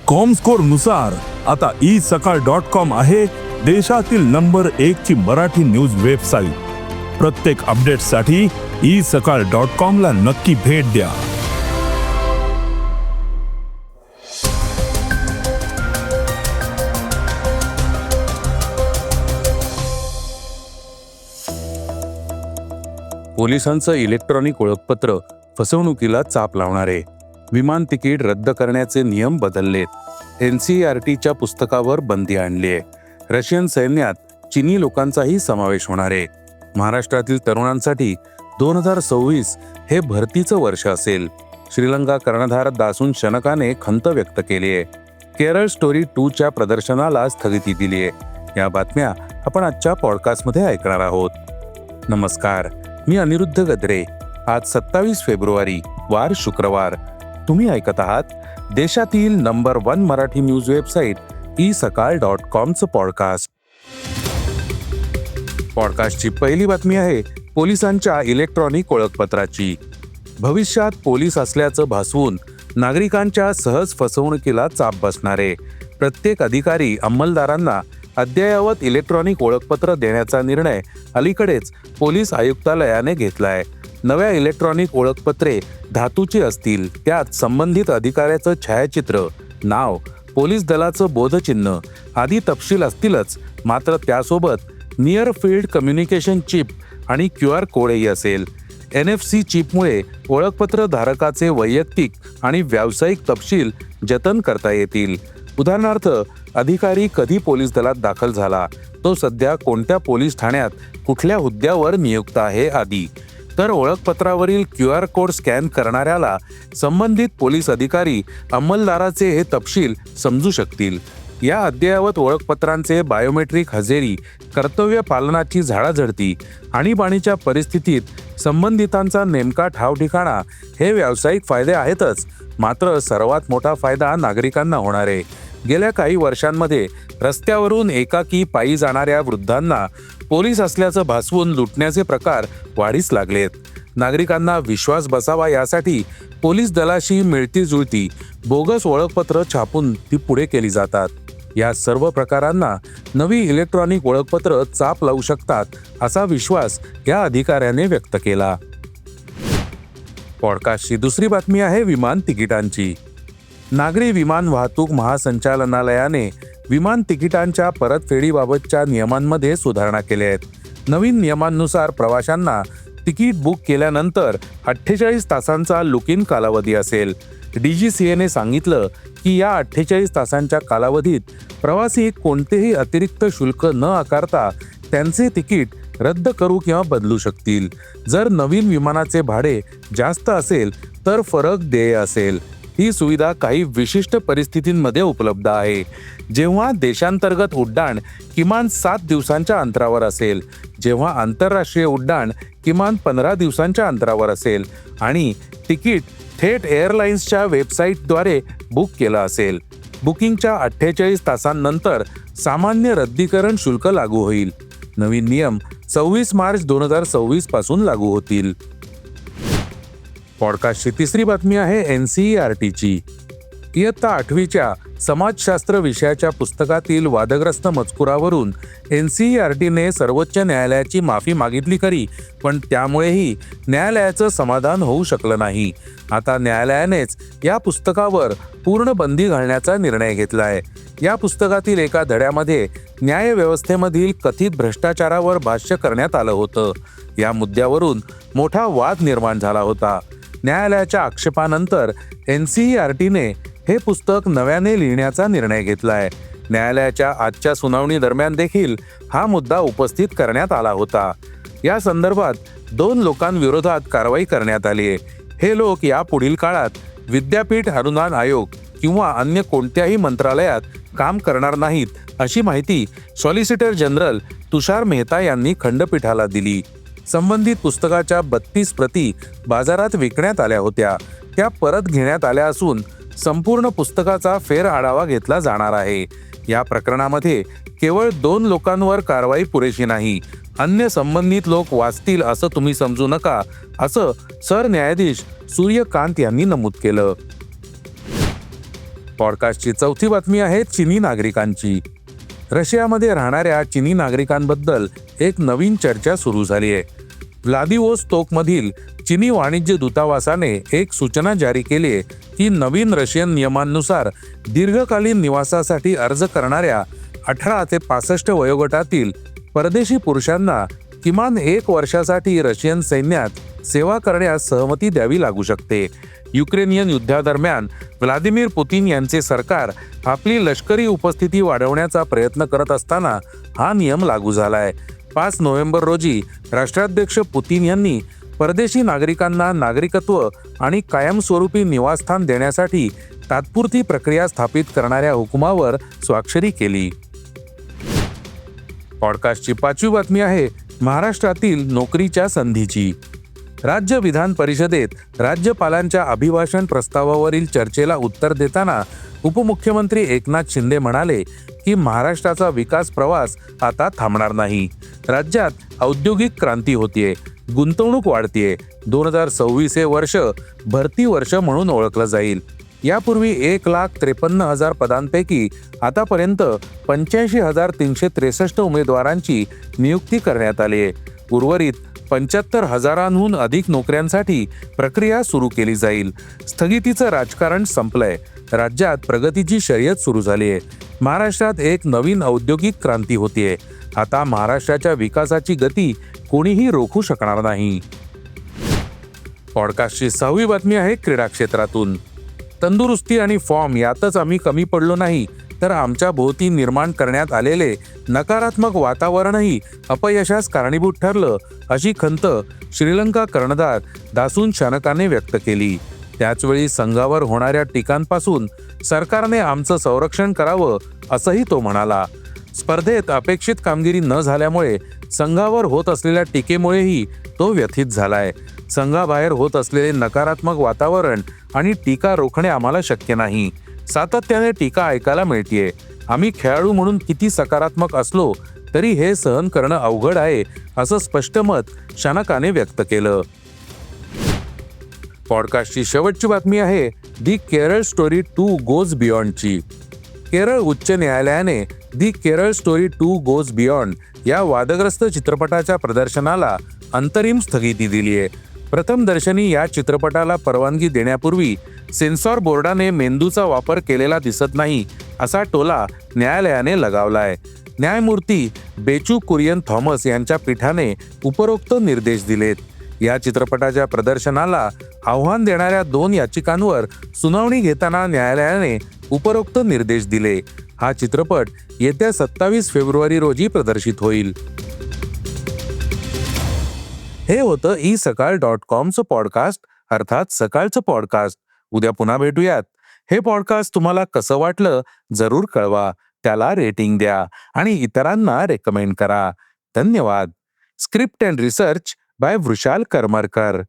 Comscore नुसार आता isakal.com आहे देशातील नंबर 1 ची मराठी न्यूज वेबसाईट। प्रत्येक अपडेटसाठी isakal.com ला नक्की भेट द्या। पोलिसांचं इलेक्ट्रॉनिक ओळखपत्र फसवणुकीला चाप लावणारे, विमान तिकीट रद्द करण्याचे नियम बदललेत, NCERTच्या पुस्तकावर बंदी आणलीये, रशियन सैन्यात चीनी लोकांचाही समावेश होणार आहे। महाराष्ट्रातील तरुणांसाठी 2026 हे भरतीचं वर्ष असेल। श्रीलंका कर्णधार दासून शनकाने खंत व्यक्त केली आहे। केरळ स्टोरी 2च्या प्रदर्शनाला स्थगिती दिली आहे। या बातम्या आपण आजच्या पॉडकास्टमध्ये ऐकणार आहोत। नमस्कार, मी अनिरुद्ध गद्रे। आज 27 फेब्रुवारी वार शुक्रवार। तुम्ही ऐकत आहात देशातील नंबर 1 मराठी न्यूज वेबसाईट isakal.comचं पॉडकास्ट। पॉडकास्टची पहिली बातमी आहे पोलिसांच्या इलेक्ट्रॉनिक ओळखपत्राची। भविष्यात पोलीस असल्याचं भासवून नागरिकांच्या सहज फसवणुकीला चाप बसणारे प्रत्येक अधिकारी अंमलदारांना अद्ययावत इलेक्ट्रॉनिक ओळखपत्र देण्याचा निर्णय अलीकडेच पोलीस आयुक्तालयाने घेतलाय। नव्या इलेक्ट्रॉनिक ओळखपत्रे धातूची असतील, त्यात संबंधित अधिकाऱ्याचं छायाचित्र, नाव, पोलीस दलाचं बोधचिन्ह आदी तपशील असतीलच, मात्र त्यासोबत नियर फील्ड कम्युनिकेशन चिप आणि QR कोडही असेल। NFC चिपमुळे ओळखपत्र धारकाचे वैयक्तिक आणि व्यावसायिक तपशील जतन करता येतील। उदाहरणार्थ, अधिकारी कधी पोलीस दलात दाखल झाला, तो सध्या कोणत्या पोलीस ठाण्यात कुठल्या हुद्द्यावर नियुक्त आहे आदी। तर ओळखपत्रावरील QR कोड स्कॅन करणाऱ्याला संबंधित पोलीस अधिकारी अंमलदाराचे हे तपशील समजू शकतील। या अद्ययावत ओळखपत्रांचे बायोमेट्रिक हजेरी, कर्तव्य पालनाची झाडाझडती, आणीबाणीच्या परिस्थितीत संबंधितांचा नेमका ठावठिकाणा हे व्यावसायिक फायदे आहेतच, मात्र सर्वात मोठा फायदा नागरिकांना होणार आहे। गेल्या काही वर्षांमध्ये रस्त्यावरून एकाकी पायी जाणाऱ्या वृद्धांना पोलीस असल्याचं भासवून लुटण्याचे प्रकार वाढीस लागलेत। नागरिकांना विश्वास बसावा यासाठी पोलीस दलाशी मिळती जुळती बोगस ओळखपत्र छापून ती पुढे केली जातात। या सर्व प्रकारांना नवी इलेक्ट्रॉनिक ओळखपत्र चाप लावू शकतात असा विश्वास या अधिकाऱ्याने व्यक्त केला। पॉडकास्टची दुसरी बातमी आहे विमान तिकिटांची। नागरी विमान वाहतूक महासंचालनालयाने विमान तिकिटांच्या परतफेडीबाबतच्या नियमांमध्ये सुधारणा केल्या आहेत। नवीन नियमांनुसार प्रवाशांना तिकीट बुक केल्यानंतर 48 तासांचा लुक इन कालावधी असेल। DGCAने सांगितलं की या 48 तासांच्या कालावधीत प्रवासी कोणतेही अतिरिक्त शुल्क न आकारता त्यांचे तिकीट रद्द करू किंवा बदलू शकतील। जर नवीन विमानाचे भाडे जास्त असेल तर फरक देय असेल। ही सुविधा काही विशिष्ट परिस्थितींमध्ये उपलब्ध आहे, जेव्हा देशांतर्गत उड्डाण किमान 7 दिवसांच्या अंतरावर असेल, जेव्हा आंतरराष्ट्रीय उड्डाण किमान 15 दिवसांच्या अंतरावर असेल आणि तिकीट थेट एअरलाइन्सच्या वेबसाईटद्वारे बुक केलं असेल। बुकिंगच्या 48 तासांनंतर सामान्य रद्दीकरण शुल्क लागू होईल। नवीन नियम 26 मार्च 2026 पासून लागू होतील। पॉडकास्टची तिसरी बातमी आहे NCERTची। इयत्ता 8वीच्या समाजशास्त्र विषयाच्या पुस्तकातील वादग्रस्त मजकुरावरून NCERTने सर्वोच्च न्यायालयाची माफी मागितली खरी, पण त्यामुळेही न्यायालयाचं समाधान होऊ शकलं नाही। आता न्यायालयानेच या पुस्तकावर पूर्ण बंदी घालण्याचा निर्णय घेतलाय। या पुस्तकातील एका धड्यामध्ये न्यायव्यवस्थेमधील कथित भ्रष्टाचारावर भाष्य करण्यात आलं होतं। या मुद्द्यावरून मोठा वाद निर्माण झाला होता। न्यायालयाच्या आक्षेपानंतर NCERTने हे पुस्तक नव्याने लिहिण्याचा निर्णय घेतलाय। न्यायालयाच्या आजच्या सुनावणी दरम्यान देखील हा मुद्दा उपस्थित करण्यात आला होता। या संदर्भात 2 लोकांविरोधात कारवाई करण्यात आली आहे। हे लोक यापुढील काळात विद्यापीठ अनुदान आयोग किंवा अन्य कोणत्याही मंत्रालयात काम करणार नाहीत, अशी माहिती सॉलिसिटर जनरल तुषार मेहता यांनी खंडपीठाला दिली। संबंधित पुस्तकाच्या 32 प्रती बाजारात विकण्यात आल्या होत्या, त्या परत घेण्यात आल्या असून संपूर्ण पुस्तकाचा फेर आढावा घेतला जाणार आहे। या प्रकरणामध्ये केवळ 2 लोकांवर कारवाई पुरेशी नाही, अन्य संबंधित लोक वाचतील असं तुम्ही समजू नका, असं सरन्यायाधीश सूर्यकांत यांनी नमूद केलं। पॉडकास्टची चौथी बातमी आहे चिनी नागरिकांची. रशियामध्ये राहणाऱ्या चिनी नागरिकांबद्दल एक नवीन चर्चा सुरू झाली आहे. व्लादिवोस्तोकमधील चिनी वाणिज्य दूतावासाने एक सूचना जारी केली आहे की नवीन रशियन नियमांनुसार दीर्घकालीन निवासासाठी अर्ज करणाऱ्या 18 ते 65 वयोगटातील परदेशी पुरुषांना किमान 1 वर्षासाठी रशियन सैन्यात सेवा करण्यास सहमती द्यावी लागू शकते. युक्रेनियन युद्धादरम्यान व्लादिमीर पुतिन यांचे सरकार आपली लष्करी उपस्थिती वाढवण्याचा प्रयत्न करत असताना हा नियम लागू झालाय. 5 नोव्हेंबर रोजी राष्ट्राध्यक्ष पुतिन यांनी परदेशी नागरिकांना नागरिकत्व आणि कायमस्वरूपी निवासस्थान देण्यासाठी तात्पुरती प्रक्रिया स्थापित करणाऱ्या हुकुमावर स्वाक्षरी केली. पॉडकास्टची 5वी बातमी आहे महाराष्ट्रातील नोकरीच्या संधीची. राज्य विधान परिषदेत राज्यपालांच्या अभिभाषण प्रस्तावावरील चर्चेला उत्तर देताना उपमुख्यमंत्री एकनाथ शिंदे म्हणाले की महाराष्ट्राचा विकास प्रवास आता थांबणार नाही. राज्यात औद्योगिक क्रांती होतीये, गुंतवणूक वाढतीये. 2026 हे वर्ष भरती वर्ष म्हणून ओळखलं जाईल. यापूर्वी 1,53,000 पदांपैकी आतापर्यंत 85,363 उमेदवारांची नियुक्ती करण्यात आली आहे. उर्वरित 75,000हून अधिक नोकऱ्यांसाठी प्रक्रिया सुरू केली जाईल. स्थगितीचं राजकारण संपलंय. राज्यात प्रगतीची शर्यत सुरू झाली आहे. महाराष्ट्रात एक नवीन औद्योगिक क्रांती होतीये. आता महाराष्ट्राच्या विकासाची गती कोणीही रोखू शकणार नाही. पॉडकास्टची 6वी बातमी आहे क्रीडा क्षेत्रातून. तंदुरुस्ती आणि फॉर्म यातच आम्ही कमी पडलो नाही, तर आमच्या भोवती निर्माण करण्यात आलेले नकारात्मक वातावरणही अपयशास कारणीभूत ठरलं, अशी खंत श्रीलंका कर्णधार दासून शानकाने व्यक्त केली. त्याचवेळी संघावर होणाऱ्या टीकांपासून सरकारने आमचं संरक्षण करावं, असंही तो म्हणाला. स्पर्धेत अपेक्षित कामगिरी न झाल्यामुळे संघावर होत असलेल्या टीकेमुळेही तो व्यथित झालाय. संघाबाहेर होत असलेले नकारात्मक वातावरण आणि टीका रोखणे आम्हाला शक्य नाही. सातत्याने टीका ऐकायला मिळतेय. आम्ही खेळाडू म्हणून किती सकारात्मक असलो तरी हे सहन करणं अवघड आहे, असं स्पष्ट मत शानकाने व्यक्त केलं. पॉडकास्टची शेवटची बातमी आहे दी केरळ स्टोरी 2 गोज बियॉन्डची. केरळ उच्च न्यायालयाने दी केरळ स्टोरी 2 गोज बियॉन्ड या वादग्रस्त चित्रपटाच्या प्रदर्शनाला अंतरिम स्थगिती दिली आहे. प्रथम दर्शनी या चित्रपटाला परवानगी देण्यापूर्वी सेन्सॉर बोर्डाने मेंदूचा वापर केलेला दिसत नाही, असा टोला न्यायालयाने लगावलाय. न्यायमूर्ती बेचू कुरियन थॉमस यांच्या पीठाने उपरोक्त निर्देश दिलेत. या चित्रपटाच्या प्रदर्शनाला आव्हान देणाऱ्या 2 याचिकांवर सुनावणी घेताना न्यायालयाने उपरोक्त निर्देश दिले. हा चित्रपट येत्या 27 फेब्रुवारी रोजी प्रदर्शित होईल. हे होतं isakal.comचं पॉडकास्ट, अर्थात सकाळचं पॉडकास्ट. उद्या पुन्हा भेटूयात. हे पॉडकास्ट तुम्हाला कसं वाटलं जरूर कळवा. त्याला रेटिंग द्या आणि इतरांना रेकमेंड करा. धन्यवाद. Script and research by Vrushal Karmarkar.